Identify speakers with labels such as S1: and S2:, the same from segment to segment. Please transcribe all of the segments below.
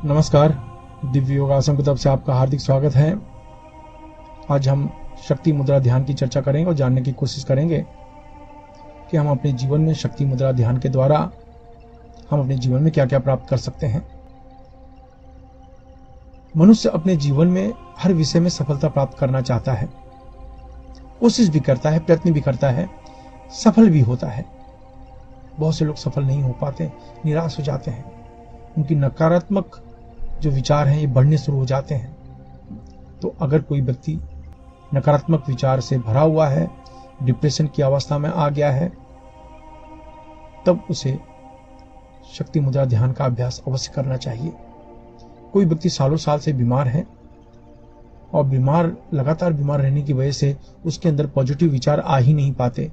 S1: नमस्कार, दिव्य योग आश्रम की तरफ से आपका हार्दिक स्वागत है। आज हम शक्ति मुद्रा ध्यान की चर्चा करेंगे और जानने की कोशिश करेंगे कि हम अपने जीवन में शक्ति मुद्रा ध्यान के द्वारा हम अपने जीवन में क्या क्या प्राप्त कर सकते हैं। मनुष्य अपने जीवन में हर विषय में सफलता प्राप्त करना चाहता है, कोशिश भी करता है, प्रयत्न भी करता है, सफल भी होता है। बहुत से लोग सफल नहीं हो पाते, निराश हो जाते हैं, उनकी नकारात्मक जो विचार हैं ये बढ़ने शुरू हो जाते हैं। तो अगर कोई व्यक्ति नकारात्मक विचार से भरा हुआ है, डिप्रेशन की अवस्था में आ गया है, तब उसे शक्ति मुद्रा ध्यान का अभ्यास अवश्य करना चाहिए। कोई व्यक्ति सालों साल से बीमार है और लगातार बीमार रहने की वजह से उसके अंदर पॉजिटिव विचार आ ही नहीं पाते।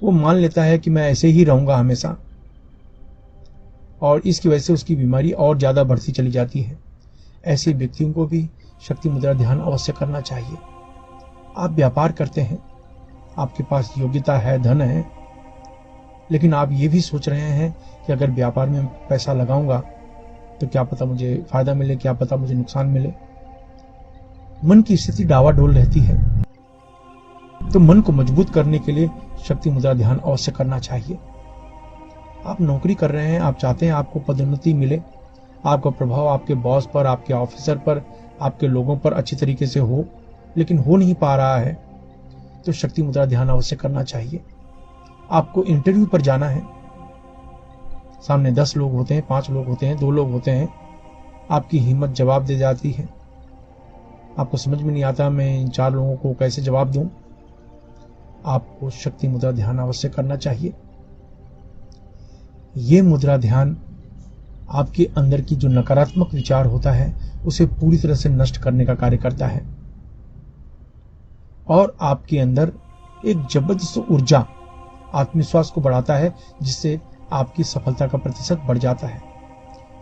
S1: वो मान लेता है कि मैं ऐसे ही रहूंगा हमेशा, और इसकी वजह से उसकी बीमारी और ज्यादा बढ़ती चली जाती है। ऐसे व्यक्तियों को भी शक्ति मुद्रा ध्यान अवश्य करना चाहिए। आप व्यापार करते हैं, आपके पास योग्यता है, धन है, लेकिन आप ये भी सोच रहे हैं कि अगर व्यापार में पैसा लगाऊंगा तो क्या पता मुझे फायदा मिले, क्या पता मुझे नुकसान मिले। मन की स्थिति डावाडोल रहती है। तो मन को मजबूत करने के लिए शक्ति मुद्रा ध्यान अवश्य करना चाहिए। आप नौकरी कर रहे हैं, आप चाहते हैं आपको पदोन्नति मिले, आपका प्रभाव आपके बॉस पर, आपके ऑफिसर पर, आपके लोगों पर अच्छी तरीके से हो, लेकिन हो नहीं पा रहा है, तो शक्ति मुद्रा ध्यान अवश्य करना चाहिए। आपको इंटरव्यू पर जाना है, सामने 10 लोग होते हैं, 5 लोग होते हैं, 2 लोग होते हैं, आपकी हिम्मत जवाब दे जाती है, आपको समझ में नहीं आता मैं इन 4 लोगों को कैसे जवाब दूं। आपको शक्ति मुद्रा ध्यान अवश्य करना चाहिए। ये मुद्रा ध्यान आपके अंदर की जो नकारात्मक विचार होता है उसे पूरी तरह से नष्ट करने का कार्य करता है और आपके अंदर एक जबरदस्त ऊर्जा, आत्मविश्वास को बढ़ाता है, जिससे आपकी सफलता का प्रतिशत बढ़ जाता है।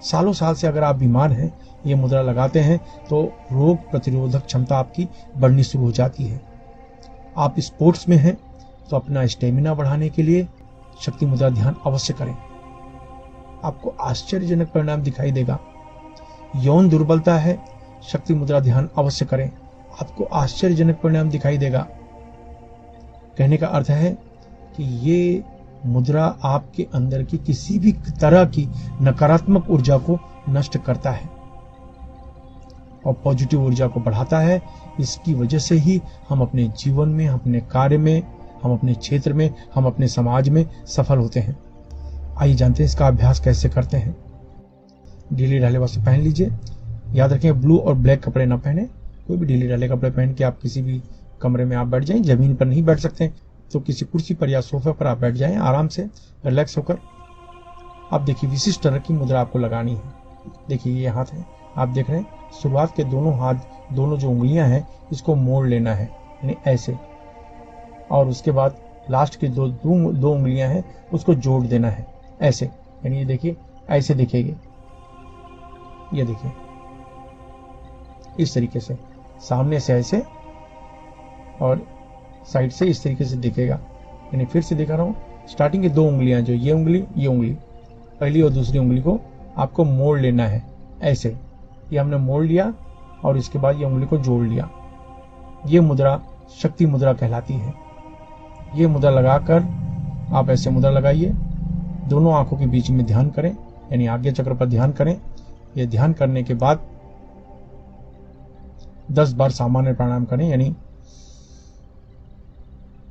S1: सालों साल से अगर आप बीमार हैं, ये मुद्रा लगाते हैं तो रोग प्रतिरोधक क्षमता आपकी बढ़नी शुरू हो जाती है। आप स्पोर्ट्स में हैं तो अपना स्टेमिना बढ़ाने के लिए शक्ति मुद्रा ध्यान अवश्य करें। आपको आश्चर्यजनक परिणाम दिखाई देगा। यौन दुर्बलता है, शक्ति मुद्रा ध्यान अवश्य करें, आपको आश्चर्यजनक परिणाम दिखाई देगा। कहने का अर्थ है कि ये मुद्रा आपके अंदर की किसी भी तरह की नकारात्मक ऊर्जा को नष्ट करता है और पॉजिटिव ऊर्जा को बढ़ाता है। इसकी वजह से ही हम अपने जीवन में, अपने कार्य में, हम अपने क्षेत्र में, हम अपने समाज में सफल होते हैं। आइए जानते हैं इसका अभ्यास कैसे करते हैं। ढीले ढाले वस्त्र पहन लीजिए। याद रखें, ब्लू और ब्लैक कपड़े ना पहने। कोई भी ढीले ढाले कपड़े पहन के आप किसी भी कमरे में आप बैठ जाएं। जमीन पर नहीं बैठ सकते तो किसी कुर्सी पर या सोफे पर आप बैठ जाएं, आराम से रिलैक्स होकर। आप देखिए, विशिष्ट तरह की मुद्रा आपको लगानी है। देखिए, ये हाथ है, आप देख रहे हैं, शुरुआत के दोनों हाथ, दोनों जो उंगलियां हैं, इसको मोड़ लेना है, यानी ऐसे, और उसके बाद लास्ट की दो उंगलियां हैं उसको जोड़ देना है, ऐसे। यानी ये देखिए, ऐसे दिखेगी, ये देखिए, इस तरीके से, सामने से ऐसे और साइड से इस तरीके से दिखेगा। यानी फिर से दिखा रहा हूं, स्टार्टिंग की 2 उंगलियां, जो ये उंगली, पहली और दूसरी उंगली को आपको मोड़ लेना है, ऐसे। ये हमने मोड़ लिया और इसके बाद ये उंगली को जोड़ लिया। ये मुद्रा शक्ति मुद्रा कहलाती है। ये मुद्रा लगाकर आप ऐसे मुद्रा लगाइए, दोनों आंखों के बीच में ध्यान करें, यानी आज्ञा चक्र पर ध्यान करें। यह ध्यान करने के बाद 10 बार सामान्य प्राणायाम करें, यानी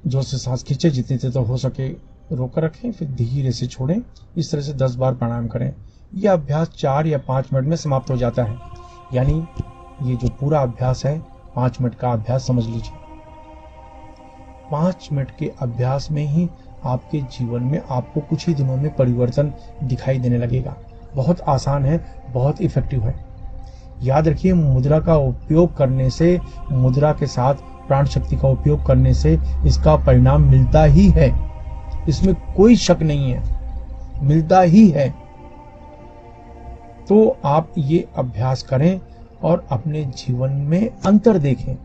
S1: जोर से सांस खींचे, जितनी देर तक हो सके रोकर रखें, फिर धीरे से छोड़ें। इस तरह से 10 बार प्राणायाम करें। यह अभ्यास 4 या 5 मिनट में समाप्त हो जाता है। यानी ये जो पूरा अभ्यास है 5 मिनट का अभ्यास समझ लीजिए। 5 मिनट के अभ्यास में ही आपके जीवन में आपको कुछ ही दिनों में परिवर्तन दिखाई देने लगेगा। बहुत आसान है, बहुत इफेक्टिव है। याद रखिए, मुद्रा का उपयोग करने से, मुद्रा के साथ प्राण शक्ति का उपयोग करने से इसका परिणाम मिलता ही है, इसमें कोई शक नहीं है, मिलता ही है। तो आप ये अभ्यास करें और अपने जीवन में अंतर देखें।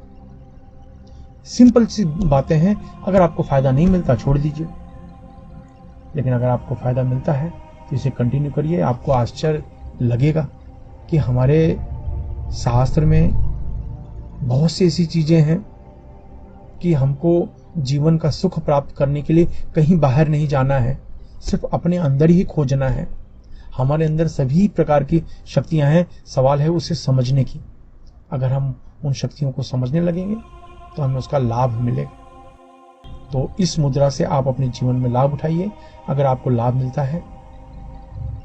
S1: सिंपल सी बातें हैं। अगर आपको फायदा नहीं मिलता छोड़ दीजिए, लेकिन अगर आपको फायदा मिलता है तो इसे कंटिन्यू करिए, आपको आश्चर्य लगेगा। कि हमारे शास्त्र में बहुत सी ऐसी चीजें हैं कि हमको जीवन का सुख प्राप्त करने के लिए कहीं बाहर नहीं जाना है, सिर्फ अपने अंदर ही खोजना है। हमारे अंदर सभी प्रकार की शक्तियां हैं, सवाल है उसे समझने की। अगर हम उन शक्तियों को समझने लगेंगे तो हमें उसका लाभ मिलेगा। तो इस मुद्रा से आप अपने जीवन में लाभ उठाइए। अगर आपको लाभ मिलता है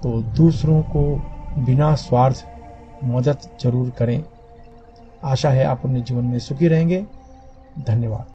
S1: तो दूसरों को बिना स्वार्थ मदद जरूर करें। आशा है आप अपने जीवन में सुखी रहेंगे। धन्यवाद।